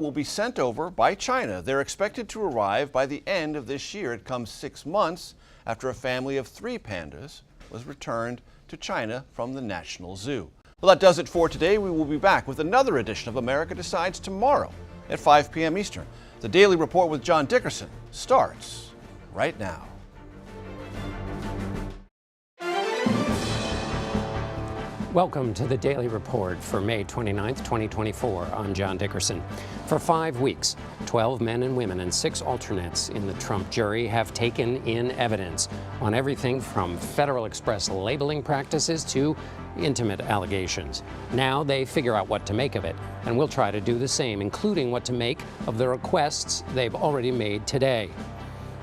will be sent over by China. They're expected to arrive by the end of this year. It comes 6 months after a family of 3 pandas was returned to China from the National Zoo. Well, that does it for today. We will be back with another edition of America Decides tomorrow at 5 p.m. Eastern. The Daily Report with John Dickerson starts right now. Welcome to the Daily Report for May 29th, 2024. I'm John Dickerson. For 5 weeks, 12 men and women and 6 alternates in the Trump jury have taken in evidence on everything from Federal Express labeling practices to intimate allegations. Now they figure out what to make of it, and we'll try to do the same, including what to make of the requests they've already made today.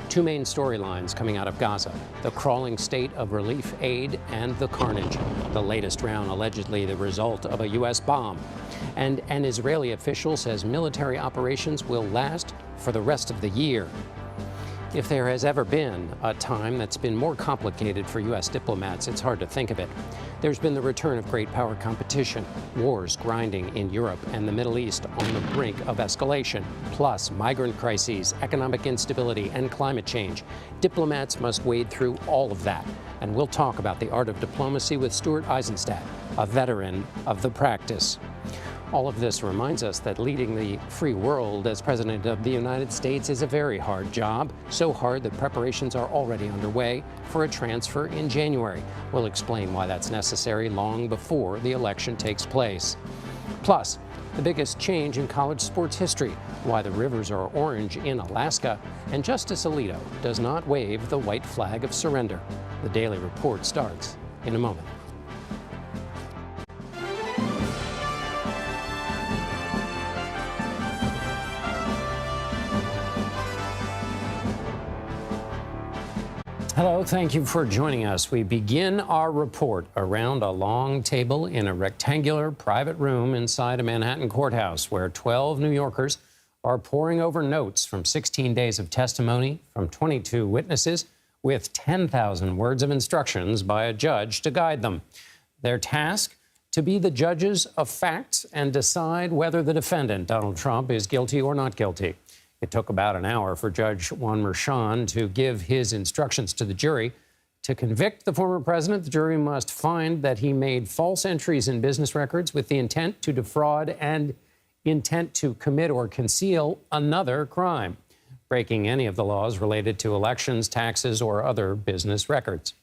2 main storylines coming out of Gaza: the crawling state of relief aid and the carnage, the latest round allegedly the result of a U.S. bomb. And an Israeli official says military operations will last for the rest of the year. If there has ever been a time that's been more complicated for U.S. diplomats, it's hard to think of it. There's been the return of great power competition, wars grinding in Europe and the Middle East on the brink of escalation, plus migrant crises, economic instability, and climate change. Diplomats must wade through all of that, and we'll talk about the art of diplomacy with Stuart Eisenstadt, a veteran of the practice. All of this reminds us that leading the free world as President of the United States is a very hard job, so hard that preparations are already underway for a transfer in January. We'll explain why that's necessary long before the election takes place. Plus, the biggest change in college sports history, why the rivers are orange in Alaska, and Justice Alito does not wave the white flag of surrender. The Daily Report starts in a moment. Hello, thank you for joining us. We begin our report around a long table in a rectangular private room inside a Manhattan courthouse where 12 New Yorkers are poring over notes from 16 days of testimony from 22 witnesses with 10,000 words of instructions by a judge to guide them. Their task? To be the judges of facts and decide whether the defendant, Donald Trump, is guilty or not guilty. It took about an hour for Judge Juan Merchan to give his instructions to the jury. To convict the former president, the jury must find that he made false entries in business records with the intent to defraud and intent to commit or conceal another crime, breaking any of the laws related to elections, taxes, or other business records.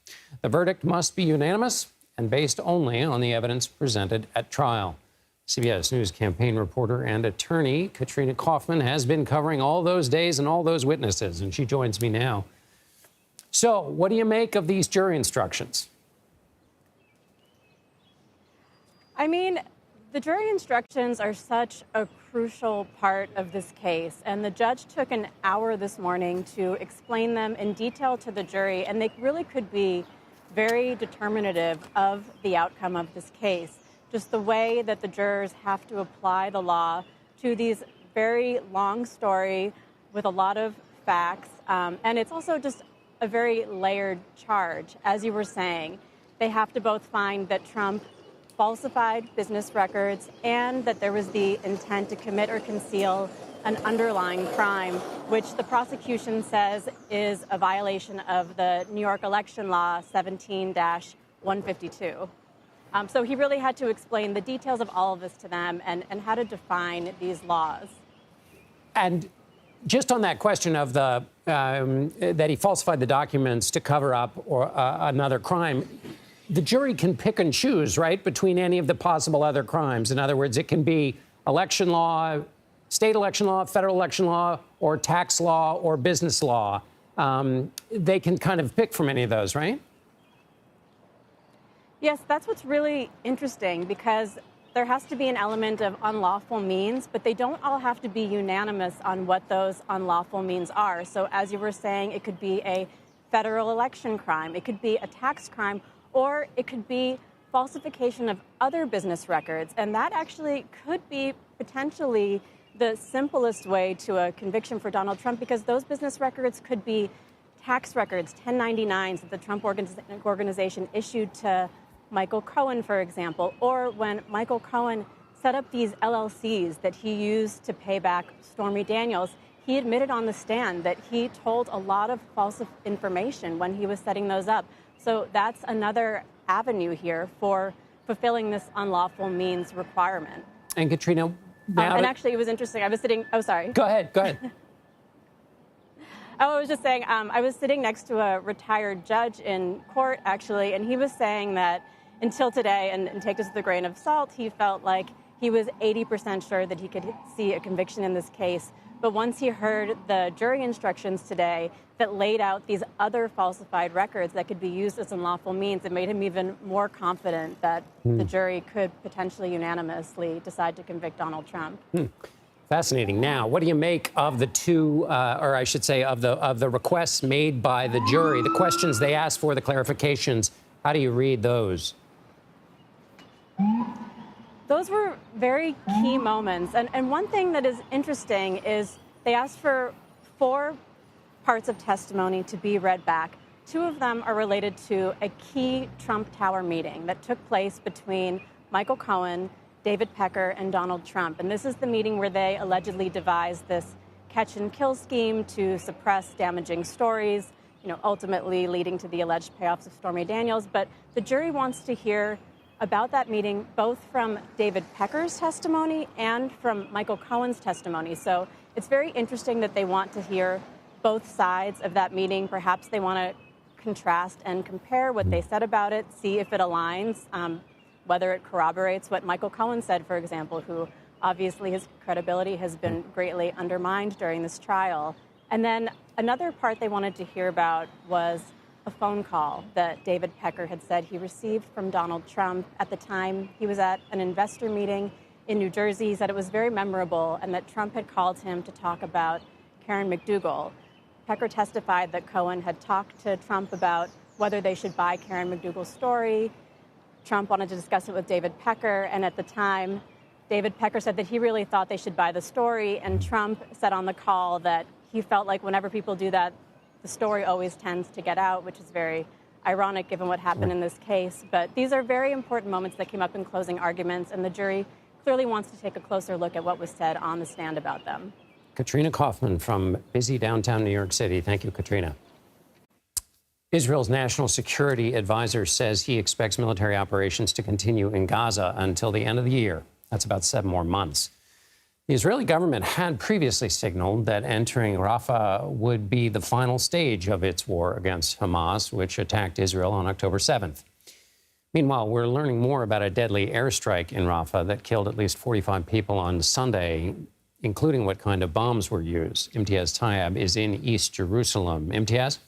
The verdict must be unanimous and based only on the evidence presented at trial. CBS News campaign reporter and attorney Katrina Kaufman has been covering all those days and all those witnesses, and she joins me now. So, what do you make of these jury instructions? I mean, the jury instructions are such a crucial part of this case, and the judge took an hour this morning to explain them in detail to the jury, and they really could be very determinative of the outcome of this case. Just the way that the jurors have to apply the law to these very long story with a lot of facts. And it's also just a very layered charge. As you were saying, they have to both find that Trump falsified business records and that there was the intent to commit or conceal an underlying crime, which the prosecution says is a violation of the New York election law 17-152. So he really had to explain the details of all of this to them and how to define these laws. And just on that question of the that he falsified the documents to cover up or another crime, the jury can pick and choose, right, between any of the possible other crimes. In other words, it can be election law, state election law, federal election law, or tax law or business law. They can kind of pick from any of those, right? Yes, that's what's really interesting, because there has to be an element of unlawful means, but they don't all have to be unanimous on what those unlawful means are. So as you were saying, it could be a federal election crime, it could be a tax crime, or it could be falsification of other business records. And that actually could be potentially the simplest way to a conviction for Donald Trump, because those business records could be tax records, 1099s that the Trump organization issued to Michael Cohen, for example, or when Michael Cohen set up these LLCs that he used to pay back Stormy Daniels. He admitted on the stand that he told a lot of false information when he was setting those up. So that's another avenue here for fulfilling this unlawful means requirement. And Katrina, and actually, it was interesting. I was sitting. Oh, sorry. Go ahead. I was just saying, I was sitting next to a retired judge in court, actually, and he was saying that until today, and take this with a grain of salt, he felt like he was 80% sure that he could see a conviction in this case. But once he heard the jury instructions today that laid out these other falsified records that could be used as unlawful means, it made him even more confident that the jury could potentially unanimously decide to convict Donald Trump. Fascinating. Now, what do you make of the two, or I should say, of the requests made by the jury, the questions they asked for, the clarifications? How do you read those? Those were very key moments. And one thing that is interesting is they asked for 4 parts of testimony to be read back. 2 of them are related to a key Trump Tower meeting that took place between Michael Cohen, David Pecker, and Donald Trump. And this is the meeting where they allegedly devised this catch and kill scheme to suppress damaging stories, ultimately leading to the alleged payoffs of Stormy Daniels. But the jury wants to hear about that meeting, both from David Pecker's testimony and from Michael Cohen's testimony. So it's very interesting that they want to hear both sides of that meeting. Perhaps they want to contrast and compare what they said about it, see if it aligns, whether it corroborates what Michael Cohen said, for example, who obviously his credibility has been greatly undermined during this trial. And then another part they wanted to hear about was a phone call that David Pecker had said he received from Donald Trump at the time he was at an investor meeting in New Jersey. He said it was very memorable and that Trump had called him to talk about Karen McDougal. Pecker testified that Cohen had talked to Trump about whether they should buy Karen McDougal's story. Trump wanted to discuss it with David Pecker, and at the time, David Pecker said that he really thought they should buy the story, and Trump said on the call that he felt like whenever people do that, the story always tends to get out, which is very ironic given what happened in this case. But these are very important moments that came up in closing arguments, and the jury clearly wants to take a closer look at what was said on the stand about them. Katrina Kaufman from busy downtown New York City. Thank you, Katrina. Israel's national security advisor says he expects military operations to continue in Gaza until the end of the year. That's about 7 more months. The Israeli government had previously signaled that entering Rafah would be the final stage of its war against Hamas, which attacked Israel on October 7th. Meanwhile, we're learning more about a deadly airstrike in Rafah that killed at least 45 people on Sunday, including what kind of bombs were used. Imtiaz Tayyab is in East Jerusalem. Imtiaz?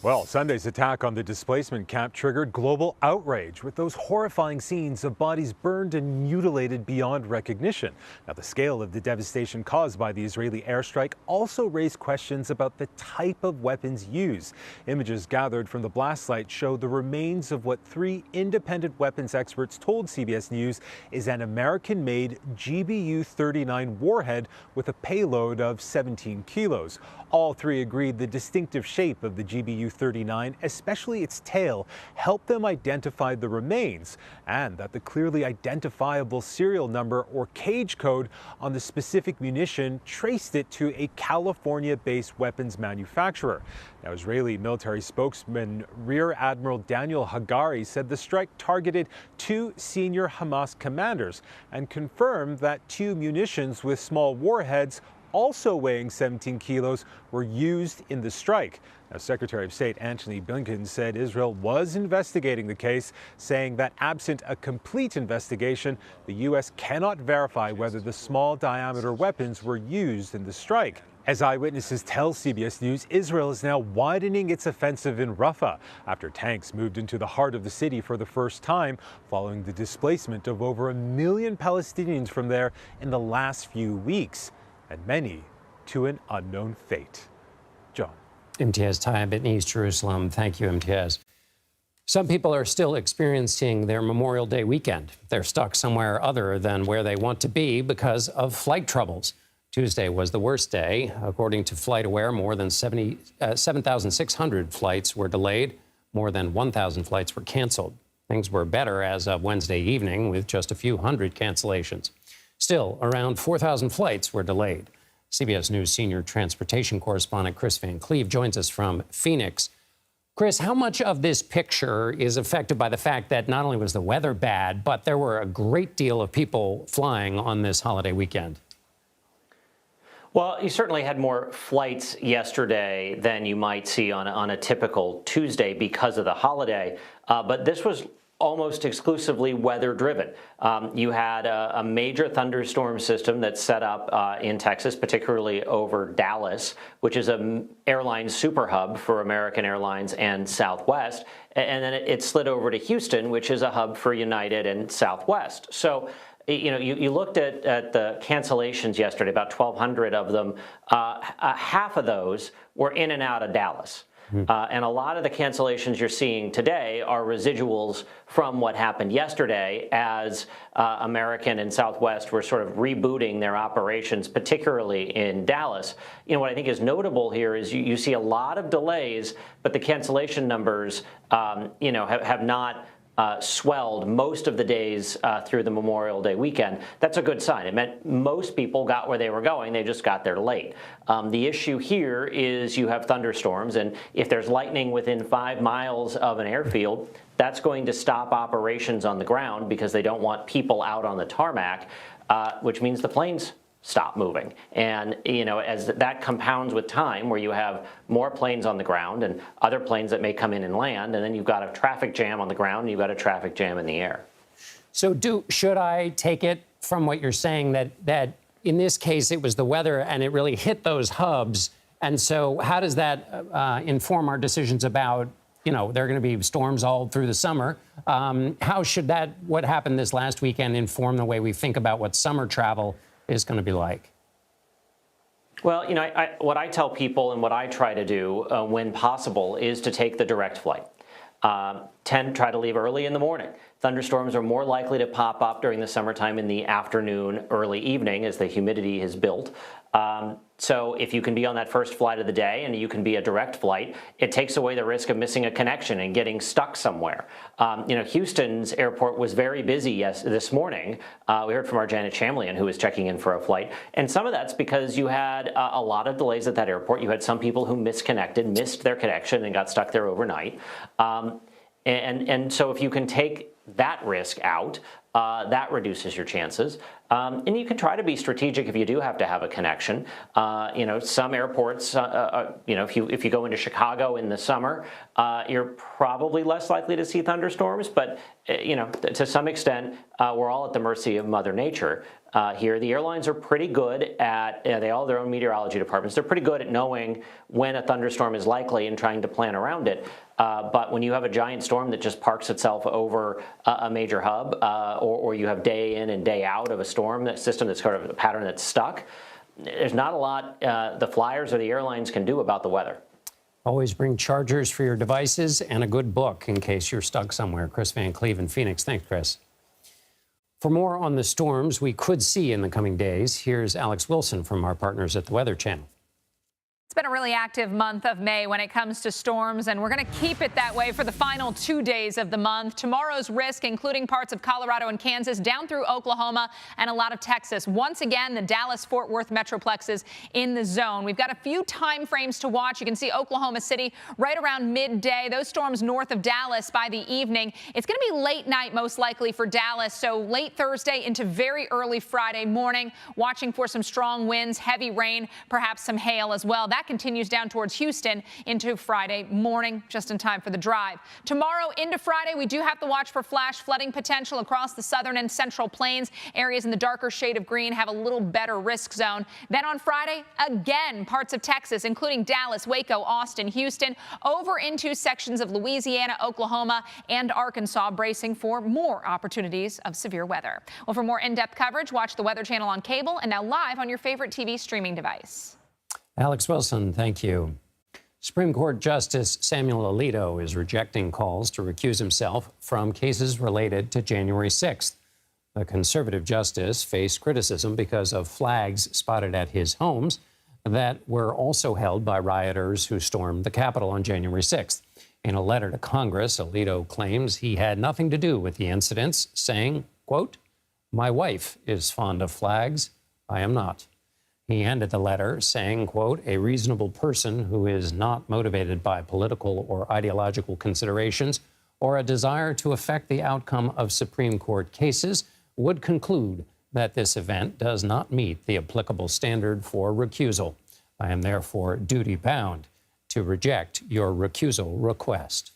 Well, Sunday's attack on the displacement camp triggered global outrage with those horrifying scenes of bodies burned and mutilated beyond recognition. Now, the scale of the devastation caused by the Israeli airstrike also raised questions about the type of weapons used. Images gathered from the blast site show the remains of what 3 independent weapons experts told CBS News is an American-made GBU-39 warhead with a payload of 17 kilos. All 3 agreed the distinctive shape of the GBU-39, especially its tail, helped them identify the remains, and that the clearly identifiable serial number or cage code on the specific munition traced it to a California-based weapons manufacturer. Now, Israeli military spokesman Rear Admiral Daniel Hagari said the strike targeted 2 senior Hamas commanders and confirmed that 2 munitions with small warheads also weighing 17 kilos were used in the strike. Now, Secretary of State Antony Blinken said Israel was investigating the case, saying that absent a complete investigation, the U.S. cannot verify whether the small diameter weapons were used in the strike. As eyewitnesses tell CBS News, Israel is now widening its offensive in Rafah after tanks moved into the heart of the city for the first time, following the displacement of over 1 million Palestinians from there in the last few weeks, and many to an unknown fate. John. Imtiaz Tayyab in East Jerusalem. Thank you, Imtiaz. Some people are still experiencing their Memorial Day weekend. They're stuck somewhere other than where they want to be because of flight troubles. Tuesday was the worst day. According to FlightAware, more than 7,600 flights were delayed. More than 1,000 flights were canceled. Things were better as of Wednesday evening, with just a few hundred cancellations. Still, around 4,000 flights were delayed. CBS News senior transportation correspondent Chris Van Cleve joins us from Phoenix. Chris, how much of this picture is affected by the fact that not only was the weather bad, but there were a great deal of people flying on this holiday weekend? Well, you certainly had more flights yesterday than you might see on a typical Tuesday because of the holiday. But this was almost exclusively weather-driven. You had a major thunderstorm system that's set up in Texas, particularly over Dallas, which is an airline super hub for American Airlines and Southwest. And then it slid over to Houston, which is a hub for United and Southwest. So, you know, you looked at the cancellations yesterday, about 1,200 of them. Half of those were in and out of Dallas. And a lot of the cancellations you're seeing today are residuals from what happened yesterday as American and Southwest were sort of rebooting their operations, particularly in Dallas. You know, what I think is notable here is you see a lot of delays, but the cancellation numbers, you know, have not swelled most of the days through the Memorial Day weekend. That's a good sign. It meant most people got where they were going. They just got there late. The issue here is you have thunderstorms, and if there's lightning within 5 miles of an airfield, that's going to stop operations on the ground because they don't want people out on the tarmac, which means the planes stop moving. And, you know, as that compounds with time where you have more planes on the ground and other planes that may come in and land, and then you've got a traffic jam on the ground and you've got a traffic jam in the air. So should I take it from what you're saying that in this case it was the weather and it really hit those hubs? And so how does that inform our decisions about, you know, there are going to be storms all through the summer? How should what happened this last weekend inform the way we think about what summer travel is going to be like? Well, you know, what I tell people and what I try to do when possible is to take the direct flight. Try to leave early in the morning. Thunderstorms are more likely to pop up during the summertime in the afternoon, early evening as the humidity has built. So if you can be on that first flight of the day and you can be a direct flight, it takes away the risk of missing a connection and getting stuck somewhere. You know, Houston's airport was very busy this morning. We heard from our Janet Chamlian, who was checking in for a flight. And some of that's because you had a lot of delays at that airport. You had some people who missed their connection and got stuck there overnight. And so if you can take that risk out, that reduces your chances. And you can try to be strategic if you do have to have a connection. You know, some airports, you know, if you go into Chicago in the summer, you're probably less likely to see thunderstorms. But, you know, to some extent, we're all at the mercy of Mother Nature. Here, the airlines are pretty good at, they all have their own meteorology departments. They're pretty good at knowing when a thunderstorm is likely and trying to plan around it. But when you have a giant storm that just parks itself over a major hub, or you have day in and day out of a storm, that system that's sort of a pattern that's stuck, there's not a lot the flyers or the airlines can do about the weather. Always bring chargers for your devices and a good book in case you're stuck somewhere. Chris Van Cleve in Phoenix. Thanks, Chris. For more on the storms we could see in the coming days, here's Alex Wilson from our partners at the Weather Channel. It's been a really active month of May when it comes to storms, and we're going to keep it that way for the final 2 days of the month. Tomorrow's risk, including parts of Colorado and Kansas, down through Oklahoma and a lot of Texas. Once again, the Dallas-Fort Worth metroplex is in the zone. We've got a few time frames to watch. You can see Oklahoma City right around midday. Those storms north of Dallas by the evening. It's going to be late night most likely for Dallas, so late Thursday into very early Friday morning. Watching for some strong winds, heavy rain, perhaps some hail as well. That continues down towards Houston into Friday morning, just in time for the drive. Tomorrow into Friday, we do have to watch for flash flooding potential across the southern and central plains. Areas in the darker shade of green have a little better risk zone. Then on Friday, again, parts of Texas, including Dallas, Waco, Austin, Houston, over into sections of Louisiana, Oklahoma, and Arkansas, bracing for more opportunities of severe weather. Well, for more in-depth coverage, watch the Weather Channel on cable and now live on your favorite TV streaming device. Alex Wilson, thank you. Supreme Court Justice Samuel Alito is rejecting calls to recuse himself from cases related to January 6th. The conservative justice faced criticism because of flags spotted at his homes that were also held by rioters who stormed the Capitol on January 6th. In a letter to Congress, Alito claims he had nothing to do with the incidents, saying, quote, "My wife is fond of flags. I am not." He ended the letter saying, quote, "A reasonable person who is not motivated by political or ideological considerations or a desire to affect the outcome of Supreme Court cases would conclude that this event does not meet the applicable standard for recusal. I am therefore duty-bound to reject your recusal request."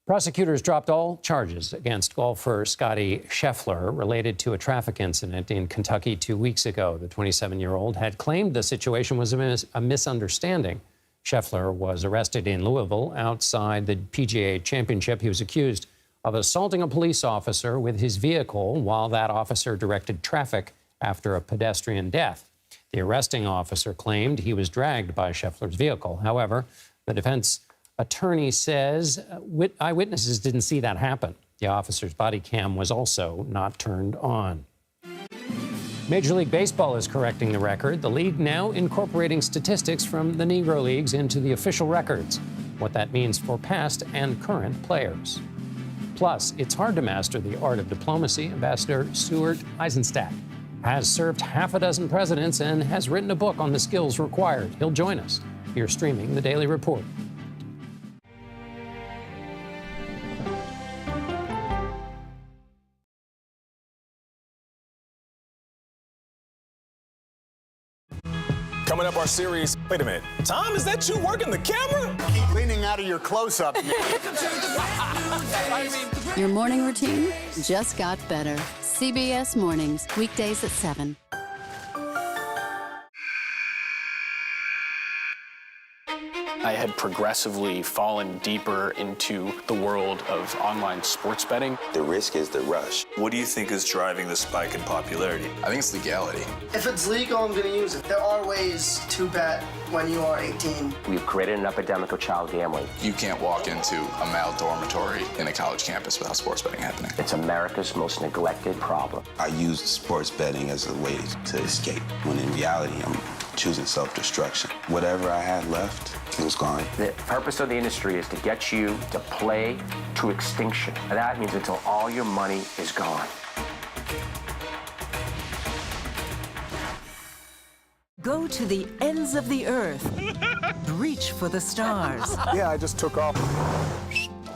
Prosecutors dropped all charges against golfer Scottie Scheffler related to a traffic incident in Kentucky 2 weeks ago. The 27-year-old had claimed the situation was a misunderstanding. Scheffler was arrested in Louisville outside the PGA Championship. He was accused of assaulting a police officer with his vehicle while that officer directed traffic after a pedestrian death. The arresting officer claimed he was dragged by Scheffler's vehicle. However, the defense attorney says eyewitnesses didn't see that happen. The officer's body cam was also not turned on. Major League Baseball is correcting the record. The league now incorporating statistics from the Negro Leagues into the official records, what that means for past and current players. Plus, it's hard to master the art of diplomacy. Ambassador Stuart Eisenstadt has served half a dozen presidents and has written a book on the skills required. He'll join us. You're streaming The Daily Report. Coming up, our series. Wait a minute. Tom, is that you working the camera? Keep leaning out of your close-up. Your morning routine just got better. CBS Mornings, weekdays at 7. I had progressively fallen deeper into the world of online sports betting. The risk is the rush. What do you think is driving the spike in popularity? I think it's legality. If it's legal, I'm going to use it. There are ways to bet when you are 18. We've created an epidemic of child gambling. You can't walk into a male dormitory in a college campus without sports betting happening. It's America's most neglected problem. I used sports betting as a way to escape, when in reality, I'm choosing self-destruction. Whatever I had left, it was gone. The purpose of the industry is to get you to play to extinction. And that means until all your money is gone. Go to the ends of the earth. Reach for the stars. Yeah, I just took off.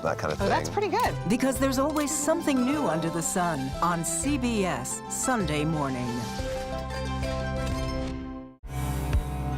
That kind of thing. Oh, that's pretty good. Because there's always something new under the sun on CBS Sunday morning.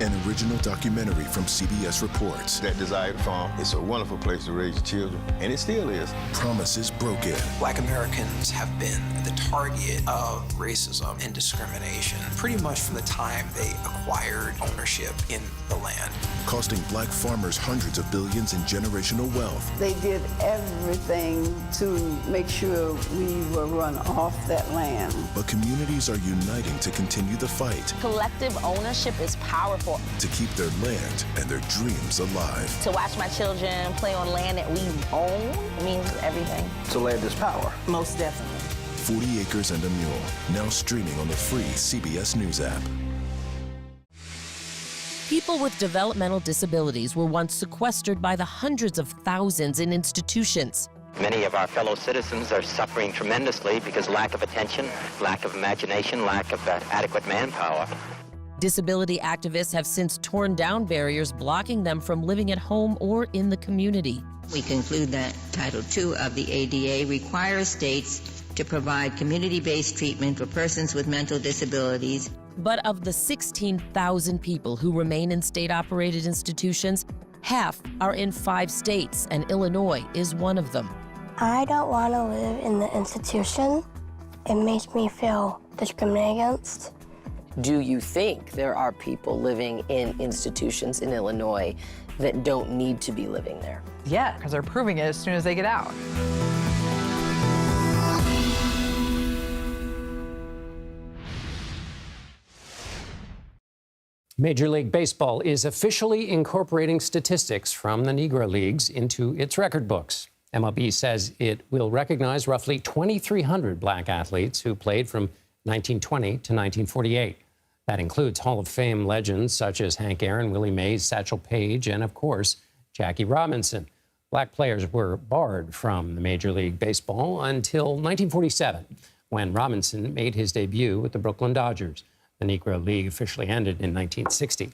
An original documentary from CBS Reports. That desired farm, it's a wonderful place to raise children, and it still is. Promises broken. Black Americans have been the target of racism and discrimination pretty much from the time they acquired ownership in the land. Costing black farmers hundreds of billions in generational wealth. They did everything to make sure we were run off that land. But communities are uniting to continue the fight. Collective ownership is powerful. To keep their land and their dreams alive. To watch my children play on land that we own means everything. So land is power. Most definitely. 40 Acres and a Mule, now streaming on the free CBS News app. People with developmental disabilities were once sequestered by the hundreds of thousands in institutions. Many of our fellow citizens are suffering tremendously because lack of attention, lack of imagination, lack of adequate manpower. Disability activists have since torn down barriers blocking them from living at home or in the community. We conclude that Title II of the ADA requires states to provide community-based treatment for persons with mental disabilities. But of the 16,000 people who remain in state-operated institutions, half are in 5 states, and Illinois is one of them. I don't want to live in the institution. It makes me feel discriminated against. Do you think there are people living in institutions in Illinois that don't need to be living there? Yeah, because they're proving it as soon as they get out. Major League Baseball is officially incorporating statistics from the Negro Leagues into its record books. MLB says it will recognize roughly 2,300 black athletes who played from 1920 to 1948. That includes Hall of Fame legends such as Hank Aaron, Willie Mays, Satchel Paige, and, of course, Jackie Robinson. Black players were barred from the Major League Baseball until 1947, when Robinson made his debut with the Brooklyn Dodgers. The Negro League officially ended in 1960.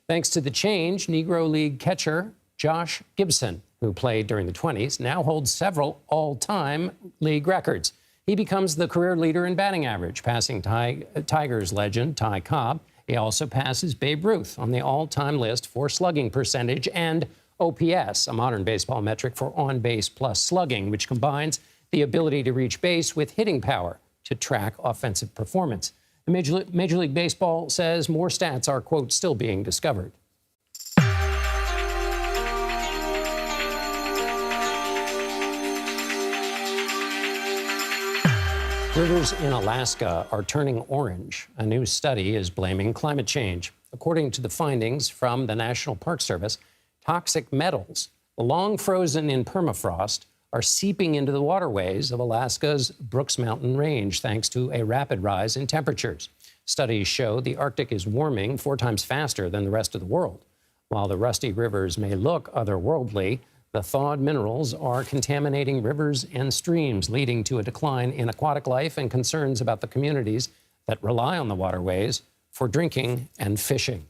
Thanks to the change, Negro League catcher Josh Gibson, who played during the 20s, now holds several all-time league records. He becomes the career leader in batting average, passing Tigers legend Ty Cobb. He also passes Babe Ruth on the all-time list for slugging percentage and OPS, a modern baseball metric for on-base plus slugging, which combines the ability to reach base with hitting power to track offensive performance. The Major League Baseball says more stats are, quote, still being discovered. Rivers in Alaska are turning orange. A new study is blaming climate change. According to the findings from the National Park Service, toxic metals, long frozen in permafrost, are seeping into the waterways of Alaska's Brooks Mountain Range thanks to a rapid rise in temperatures. Studies show the Arctic is warming 4 times faster than the rest of the world. While the rusty rivers may look otherworldly, the thawed minerals are contaminating rivers and streams, leading to a decline in aquatic life and concerns about the communities that rely on the waterways for drinking and fishing.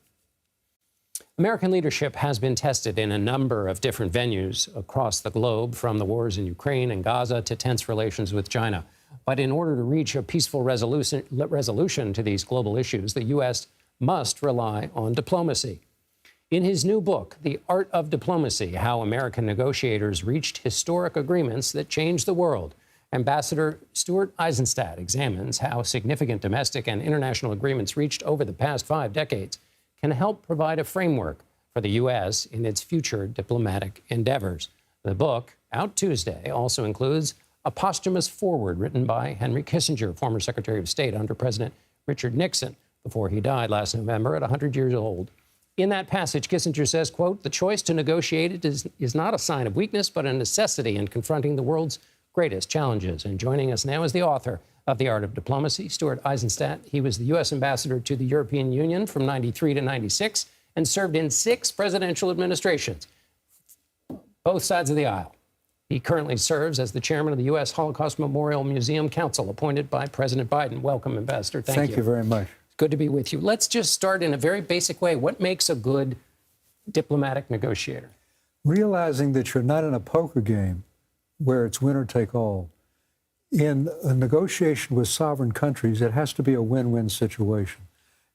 American leadership has been tested in a number of different venues across the globe, from the wars in Ukraine and Gaza to tense relations with China. But in order to reach a peaceful resolution to these global issues, the U.S. must rely on diplomacy. In his new book, The Art of Diplomacy, How American Negotiators Reached Historic Agreements That Changed the World, Ambassador Stuart Eisenstadt examines how significant domestic and international agreements reached over the past 5 decades can help provide a framework for the U.S. in its future diplomatic endeavors. The book, out Tuesday, also includes a posthumous foreword written by Henry Kissinger, former Secretary of State under President Richard Nixon, before he died last November at 100 years old. In that passage, Kissinger says, quote, "The choice to negotiate is not a sign of weakness, but a necessity in confronting the world's greatest challenges." And joining us now is the author of The Art of Diplomacy, Stuart Eisenstadt. He was the U.S. ambassador to the European Union from 93 to 96 and served in 6 presidential administrations, both sides of the aisle. He currently serves as the chairman of the U.S. Holocaust Memorial Museum Council, appointed by President Biden. Welcome, Ambassador. Thank you. Thank you very much. Good to be with you. Let's just start in a very basic way. What makes a good diplomatic negotiator? Realizing that you're not in a poker game where it's winner take all. In a negotiation with sovereign countries, it has to be a win-win situation.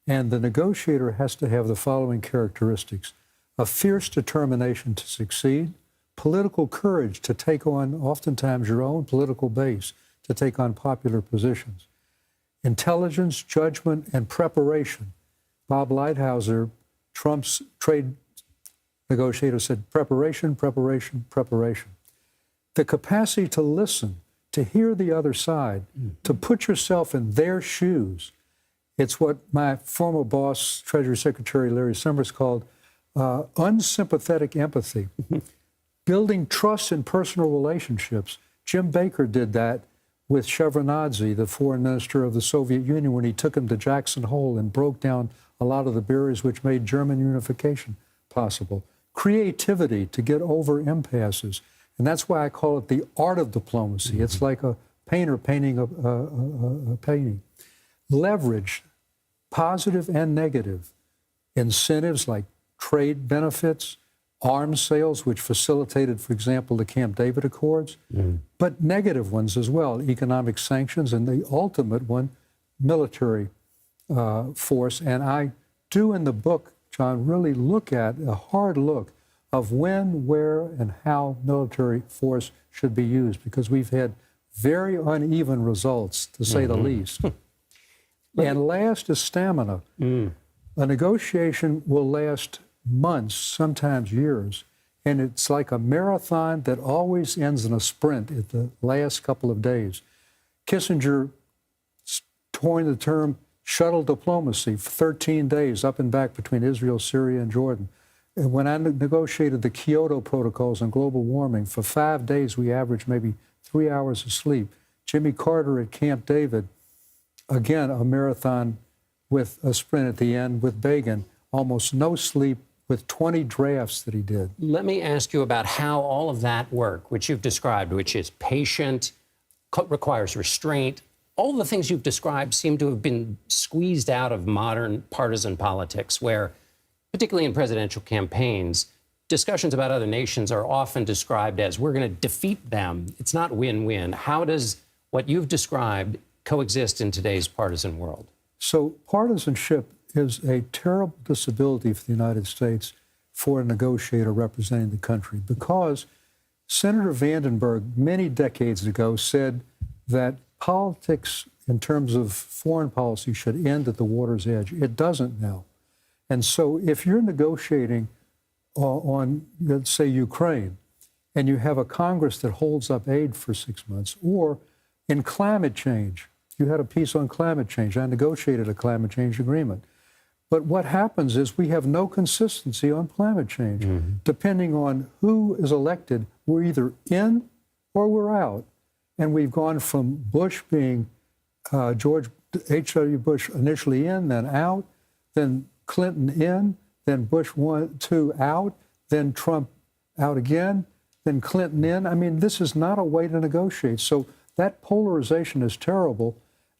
And the negotiator has to have the following characteristics: a fierce determination to succeed, political courage to take on oftentimes your own political base, to take on popular positions, intelligence, judgment, and preparation. Bob Lighthizer, Trump's trade negotiator, said preparation, preparation, preparation. The capacity to listen, to hear the other side, to put yourself in their shoes. It's what my former boss, Treasury Secretary Larry Summers, called unsympathetic empathy. Building trust in personal relationships. Jim Baker did that with Shevardnadze, the foreign minister of the Soviet Union, when he took him to Jackson Hole and broke down a lot of the barriers which made German unification possible. Creativity to get over impasses. And that's why I call it the art of diplomacy. It's like a painter painting a painting. Leverage, positive and negative. Incentives like trade benefits, arms sales, which facilitated, for example, the Camp David Accords, but negative ones as well, economic sanctions, and the ultimate one, military force. And I do in the book, John, really look at a hard look of when, where, and how military force should be used, because we've had very uneven results, to say the least. And last is stamina. A negotiation will last months, sometimes years, and it's like a marathon that always ends in a sprint at the last couple of days. Kissinger coined the term shuttle diplomacy for 13 days up and back between Israel, Syria, and Jordan. And when I negotiated the Kyoto protocols on global warming, for 5 days we averaged maybe 3 hours of sleep. Jimmy Carter at Camp David, again, a marathon with a sprint at the end. With Begin, almost no sleep with 20 drafts that he did. Let me ask you about how all of that work, which you've described, which is patient, requires restraint, all the things you've described seem to have been squeezed out of modern partisan politics, where, particularly in presidential campaigns, discussions about other nations are often described as we're going to defeat them. It's not win-win. How does what you've described coexist in today's partisan world? So partisanship is a terrible disability for the United States for a negotiator representing the country, because Senator Vandenberg many decades ago said that politics in terms of foreign policy should end at the water's edge. It doesn't now. And so if you're negotiating on, let's say, Ukraine, and you have a Congress that holds up aid for 6 months, or in climate change, you had a piece on climate change. I negotiated a climate change agreement. But what happens is we have no consistency on climate change. Depending on who is elected, we're either in or we're out. And we've gone from Bush being George H.W. Bush initially in, then out, then Clinton in, then Bush 1, 2 out, then Trump out again, then Clinton in. I mean, this is not a way to negotiate. So that polarization is terrible.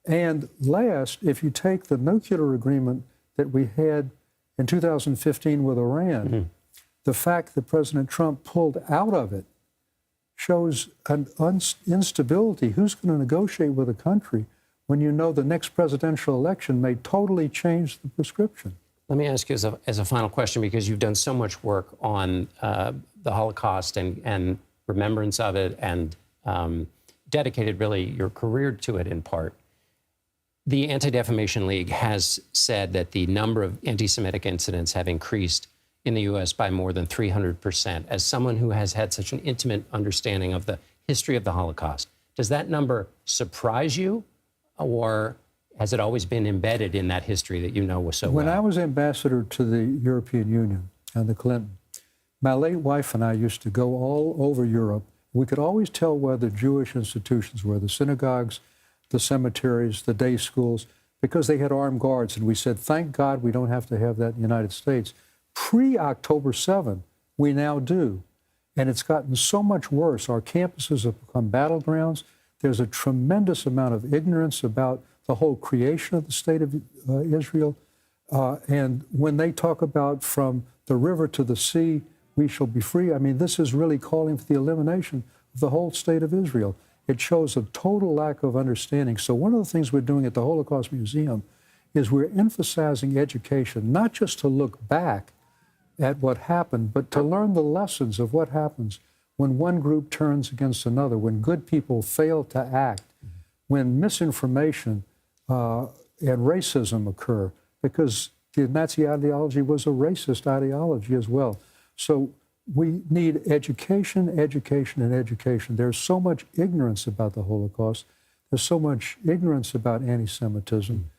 And last, if you take the nuclear agreement that we had in 2015 with Iran, the fact that President Trump pulled out of it shows an instability. Who's going to negotiate with a country when you know the next presidential election may totally change the prescription? Let me ask you as a final question, because you've done so much work on the Holocaust and remembrance of it, and dedicated really your career to it in part. The Anti-Defamation League has said that the number of anti-Semitic incidents have increased in the U.S. by more than 300%. As someone who has had such an intimate understanding of the history of the Holocaust, does that number surprise you, or has it always been embedded in that history that you know so well? When I was ambassador to the European Union under Clinton, my late wife and I used to go all over Europe. We could always tell where the Jewish institutions were, the synagogues, the cemeteries, the day schools, because they had armed guards. And we said, thank God we don't have to have that in the United States. Pre-October 7, we now do. And it's gotten so much worse. Our campuses have become battlegrounds. There's a tremendous amount of ignorance about the whole creation of the state of Israel. And when they talk about from the river to the sea, we shall be free, I mean, this is really calling for the elimination of the whole state of Israel. It shows a total lack of understanding. So one of the things we're doing at the Holocaust Museum is we're emphasizing education, not just to look back at what happened, but to learn the lessons of what happens when one group turns against another, when good people fail to act, when misinformation and racism occur, because the Nazi ideology was a racist ideology as well. So we need education, education, and education. There's so much ignorance about the Holocaust. There's so much ignorance about anti-Semitism.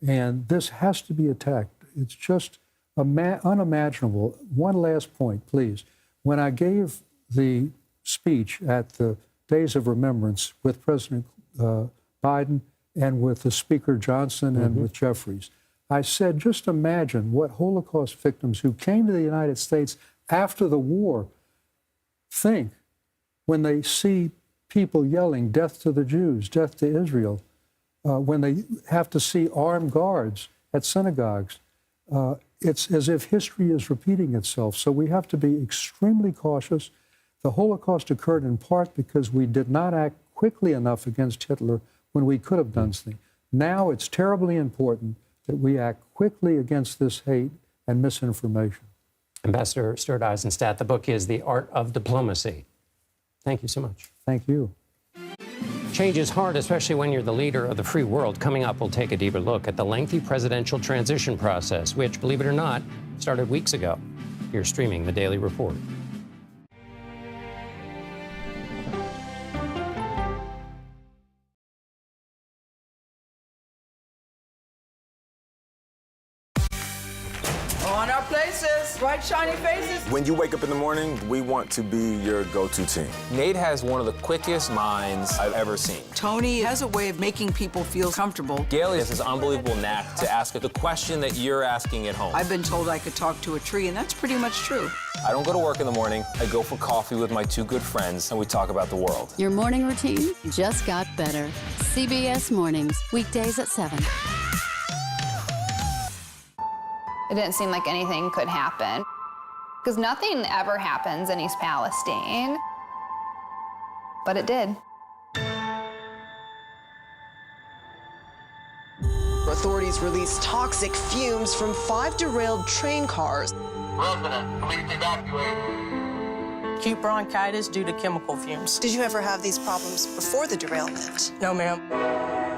And this has to be attacked. It's just unimaginable. One last point, please. When I gave the speech at the Days of Remembrance with President Biden and with the Speaker Johnson and with Jeffries, I said, just imagine what Holocaust victims who came to the United States after the war think when they see people yelling, death to the Jews, death to Israel, when they have to see armed guards at synagogues. It's as if history is repeating itself. So we have to be extremely cautious. The Holocaust occurred in part because we did not act quickly enough against Hitler when we could have done something. Now it's terribly important that we act quickly against this hate and misinformation. Ambassador Stuart Eisenstadt, the book is The Art of Diplomacy. Thank you so much. Thank you. Change is hard, especially when you're the leader of the free world. Coming up, we'll take a deeper look at the lengthy presidential transition process, which, believe it or not, started weeks ago. You're streaming The Daily Report. Going our places, bright, shiny faces. When you wake up in the morning, we want to be your go-to team. Nate has one of the quickest minds I've ever seen. Tony has a way of making people feel comfortable. Gail has this unbelievable knack to ask the question that you're asking at home. I've been told I could talk to a tree, and that's pretty much true. I don't go to work in the morning. I go for coffee with my two good friends, and we talk about the world. Your morning routine just got better. CBS Mornings, weekdays at 7. It didn't seem like anything could happen, because nothing ever happens in East Palestine, but it did. Authorities released toxic fumes from 5 derailed train cars. Resident, please evacuate. Acute bronchitis due to chemical fumes. Did you ever have these problems before the derailment? No, ma'am.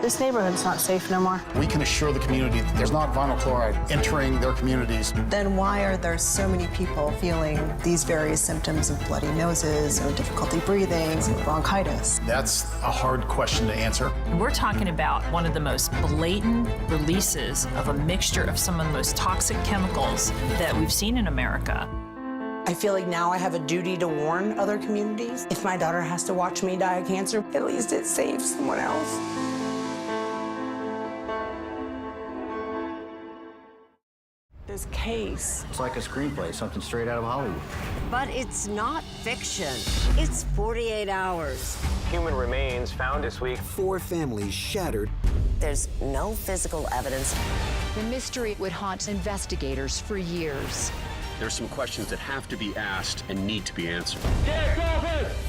This neighborhood's not safe no more. We can assure the community that there's not vinyl chloride entering their communities. Then why are there so many people feeling these various symptoms of bloody noses or difficulty breathing, bronchitis? That's a hard question to answer. We're talking about one of the most blatant releases of a mixture of some of the most toxic chemicals that we've seen in America. I feel like now I have a duty to warn other communities. If my daughter has to watch me die of cancer, at least it saves someone else. This case. It's like a screenplay, something straight out of Hollywood. But it's not fiction. It's 48 hours. Human remains found this week. 4 families shattered. There's no physical evidence. The mystery would haunt investigators for years. There's some questions that have to be asked and need to be answered.